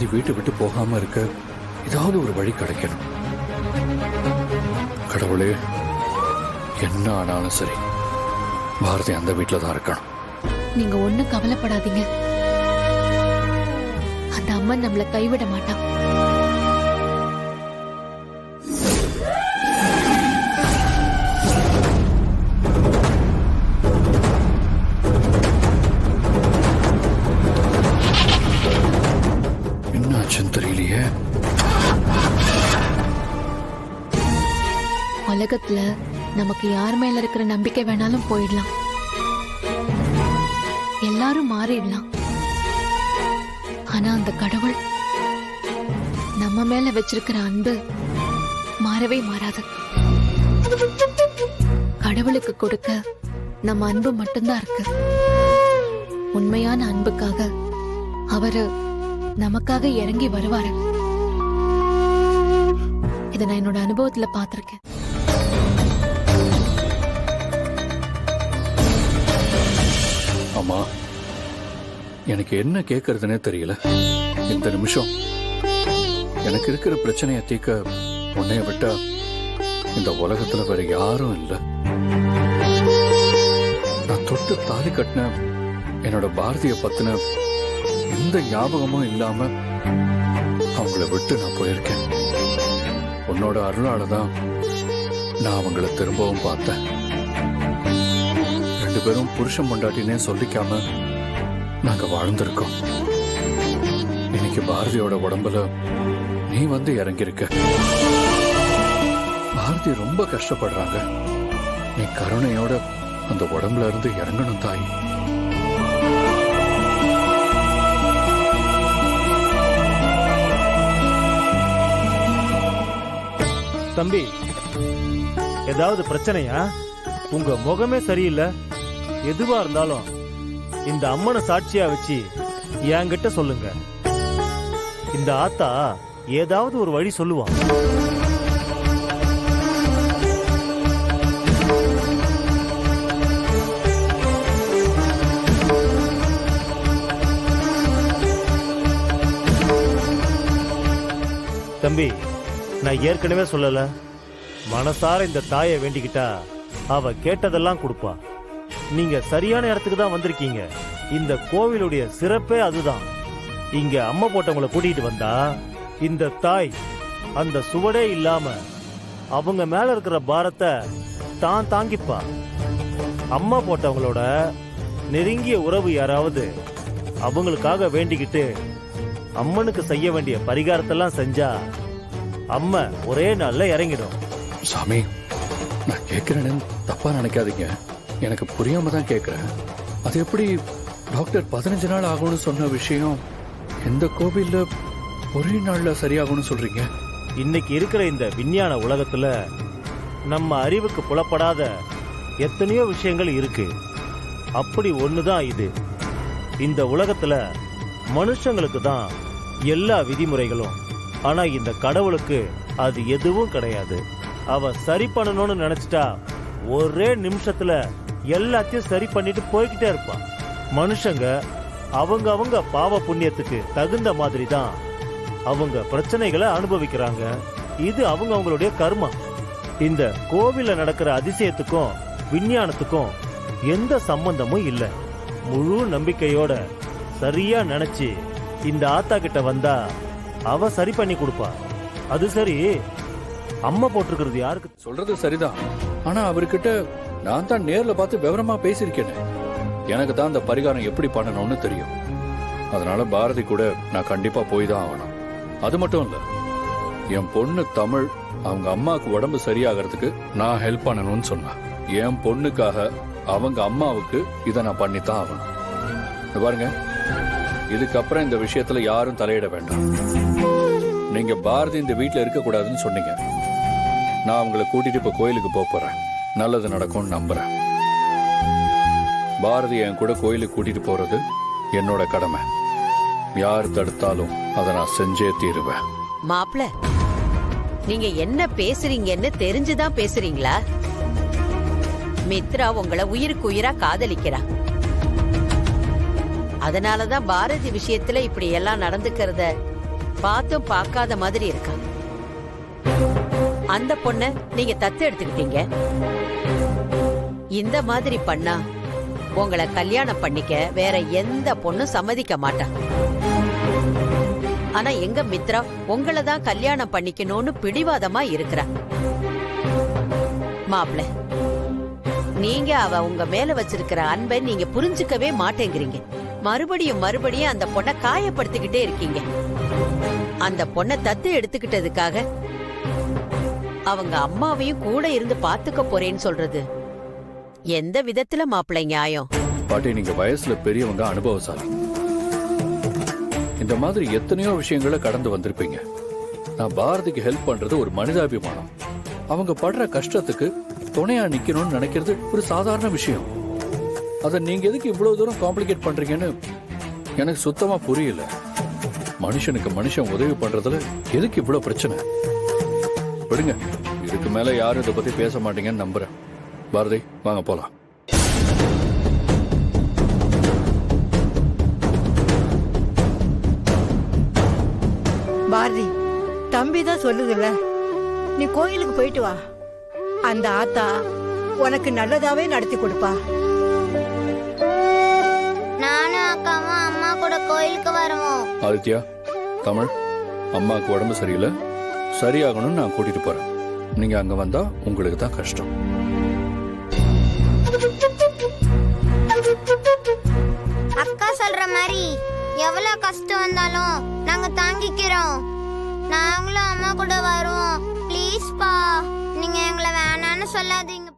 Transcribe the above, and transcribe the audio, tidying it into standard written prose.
பாரதி வீட்டை விட்டு போகாம இருக்க ஏதாவது ஒரு வழி கிடைக்கணும். கடவுளே, என்ன ஆனாலும் சரி பாரதி அந்த வீட்டில தான் இருக்கணும். நீங்க ஒண்ணும் கவலைப்படாதீங்க. அந்த அம்மன் நம்மளை கைவிட மாட்டான். என்னாச்சுன்னு தெரியலையே. உலகத்துல நமக்கு யார் மேல இருக்கிற நம்பிக்கை வேணாலும் போயிடலாம், எல்லாரும் மாறிடலாம். ஆனா அந்த கடவுள் நம்ம மேல வச்சிருக்கிற அன்பு மாறவே மாறாது. கடவுளுக்கு கொடுக்க நம்ம அன்பு மட்டும்தான் இருக்கு. உண்மையான அன்புக்காக அவரு நமக்காக இறங்கி வருவாரு. இதை நான் என்னோட அனுபவத்துல பார்த்திருக்கேன். அம்மா, எனக்கு என்ன கேட்கறதுனே தெரியல. இந்த நிமிஷம் எனக்கு இருக்கிற பிரச்சனையை தீர்க்க உன்னைய விட்டா இந்த உலகத்துல வேற யாரும் இல்லை. நான் தொட்டு தாலி கட்டின என்னோட பாரதிய பத்தின எந்த ஞாபகமும் இல்லாம அவங்கள விட்டு நான் போயிருக்கேன். உன்னோட அருளாலதான் நான் அவங்கள திரும்பவும் பார்த்தேன். ரெண்டு பேரும் புருஷன் பொண்டாட்டினே சொல்லிக்காம நாங்க வாழ்ந்திருக்கோம். இன்னைக்கு பாரதியோட உடம்புல நீ வந்து இறங்கியிருக்க. பாரதி ரொம்ப கஷ்டப்படுறாங்க. நீ கருணையோட அந்த உடம்புல இருந்து இறங்கணும் தாய். தம்பி, ஏதாவது பிரச்சனையா? உங்க முகமே சரியில்லை. எதுவா இருந்தாலும் இந்த அம்மனை சாட்சியா வச்சு என்கிட்ட சொல்லுங்க. இந்த ஆத்தா ஏதாவது ஒரு வழி சொல்லுவான். தம்பி, நான் ஏற்கனவே சொல்லல, மனசார இந்த தாயை வேண்டிக்கிட்டா அவ கேட்டதெல்லாம் கொடுப்பா. நீங்க சரியான இடத்துக்கு தான் வந்திருக்கீங்க. இந்த கோவிலுடைய சிறப்பே அதுதான். இங்க அம்மா போட்டவங்களை கூட்டிட்டு வந்தா இந்த தாய் அந்த சுவடே இல்லாம அவங்க மேல இருக்கிற பாரத்தை தான் தாங்கிப்பா. அம்மா போட்டவங்களோட நெருங்கிய உறவு யாராவது அவங்களுக்காக வேண்டிக்கிட்டு அம்மனுக்கு செய்ய வேண்டிய பரிகாரத்தெல்லாம் செஞ்சா அம்மா ஒரே நாள்ல இறங்கிடும். சாமி, நான் கேட்கிறேன்னு தப்பா நினைக்காதீங்க. எனக்கு புரியாம தான் கேட்கிறேன். அது எப்படி டாக்டர் 15 நாள் ஆகும்னு சொன்ன விஷயம் எந்த கோவில்ல ஒரே நாள்ல சரியாகும்னு சொல்றீங்க? இன்னைக்கு இருக்கிற இந்த விஞ்ஞான உலகத்துல நம்ம அறிவுக்கு புலப்படாத எத்தனையோ விஷயங்கள் இருக்கு. அப்படி ஒண்ணுதான் இது. இந்த உலகத்துல மனுஷங்களுக்கு தான் எல்லா விதிமுறைகளும். ஆனா இந்த கடவுளுக்கு அது எதுவும் கிடையாது. அவ சரி பண்ணணும்னு நினைச்சிட்டா ஒரே நிமிஷத்துல எல்லாத்தையும் சரி பண்ணிட்டு போய்கிட்டே இருப்பா. மனுஷங்க அவங்க பாவ புண்ணியத்துக்கு தகுந்த மாதிரி தான் அவங்க பிரச்சனைகளை அனுபவிக்கிறாங்க. இது அவங்களுடைய கர்மா. இந்த கோவில்ல நடக்கிற அதிசயத்துக்கும் விஞ்ஞானத்துக்கும் எந்த சம்பந்தமும் இல்லை. முழு நம்பிக்கையோட சரியா நினைச்சு இந்த ஆத்தா கிட்ட வந்தா அவ சரி பண்ணி கொடுப்பா. அது சரி, அம்மா போட்டிருக்கிறது யாருக்கு? சொல்றது சரிதான். ஆனா அவர்கிட்ட நான் தான் நேர்ல பார்த்து விவரமா பேசியிருக்கேன். எனக்கு தான் அந்த பரிகாரம் எப்படி பண்ணணும்னு தெரியும். அதனால பாரதி கூட நான் கண்டிப்பா போய் தான் ஆகணும். அது மட்டும் இல்ல, என் பொண்ணு தமிழ் அவங்க அம்மாவுக்கு உடம்பு சரியாகிறதுக்கு நான் ஹெல்ப் பண்ணணும்னு சொன்னா. என் பொண்ணுக்காக அவங்க அம்மாவுக்கு இதை நான் பண்ணித்தான் ஆகணும். பாருங்க, இதுக்கப்புறம் இந்த விஷயத்துல யாரும் தலையிட வேண்டாம். நீங்க பாரதி இந்த வீட்டுல இருக்க கூடாதுன்னு சொன்னீங்க. நான் அவங்களை கூட்டிட்டு இப்ப கோயிலுக்கு போறேன். நல்லது நடக்கும்னு நம்புறேன். பாரதி என் கூட கோயிலுக்கு கூட்டிட்டு போறது என்னோட கடமை. யார் தடுத்தாலும் அதை நான் செஞ்சே தீருவேன். மாப்ள, நீங்க என்ன பேசுறீங்கன்னு தெரிஞ்சுதான் பேசுறீங்களா? மித்ரா உங்களை உயிருக்கு உயிரா காதலிக்கிறா. அதனாலதான் பாரதி விஷயத்துல இப்படி எல்லாம் நடந்துக்கிறத பார்த்தும் பார்க்காத மாதிரி இருக்கா. அந்த பொண்ண நீங்க தத்து எடுத்துக்கிட்டீங்க. இந்த மாதிரி பண்ணா உங்களை கல்யாணம் பண்ணிக்க வேற எந்த பொண்ணும் சம்மதிக்க மாட்டா. ஆனா எங்க மித்ரா உங்களை தான் கல்யாணம் பண்ணிக்கணும்னு பிடிவாதமா இருக்கிறா. மாப்ள, நீங்க அவ உங்க மேல வச்சிருக்கிற அன்பை நீங்க புரிஞ்சுக்கவே மாட்டேங்கிறீங்க. மறுபடியும் மறுபடியும் அந்த பொண்ணை காயப்படுத்திக்கிட்டே இருக்கீங்க. அந்த பொண்ணை தத்து எடுத்துக்கிட்டதுக்காக அவங்க அம்மாவையும் கூட இருந்து பாத்துக்க போறேன்னு சொல்றது எந்த விதத்துல மாப்பிள்ளை நியாயம்? பாட்டி, நீங்க வயசுல பெரியவங்க, அனுபவசாலி. இந்த மாதிரி எத்தனையோ விஷயங்களை கடந்து வந்திருப்பீங்க. நான் பாரதிக்கு ஹெல்ப் பண்றது ஒரு மனிதாபிமானம். அவங்க படுற கஷ்டத்துக்கு துணையா நிக்கணும்னு நினைக்கிறது ஒரு சாதாரண விஷயம். அதை நீங்க எதுக்கு இவ்வளவு தூரம் காம்ப்ளிகேட் பண்றீங்கன்னு எனக்கு சுத்தமா புரியல. மனுஷனுக்கு மனுஷன் உதவி பண்றதுல எதுக்கு இவ்வளவு பிரச்சனை? விடுங்க, இதுக்கு மேல யாரும் இதை பத்தி பேச மாட்டீங்கன்னு நம்புறேன். பாரதி, வாங்க போலாம். பாரதி, தம்பி தான் சொல்லுதுல்ல, நீ கோயிலுக்கு போயிட்டு வா. அந்த ஆத்தா உனக்கு நல்லதாவே நடத்தி கொடுப்பா. நானும் அக்காவும் அம்மா கூட கோயிலுக்கு வருவோம். ஆதித்யா, தமிழ், அம்மாவுக்கு உடம்பு சரியில்லை, சரியாகணும்னு நான் கூட்டிட்டு போறேன். நீங்க அங்க வந்தா உங்களுக்கு தான் கஷ்டம். அக்கா சொல்ற மாதிரி எவ்வளவு கஷ்டம் வந்தாலும் நாங்க தாங்கிக்கிறோம். நாங்களும் அம்மா கூட வருவோம். ப்ளீஸ் பா, நீங்க எங்களை வேணான்னு சொல்லாதீங்க.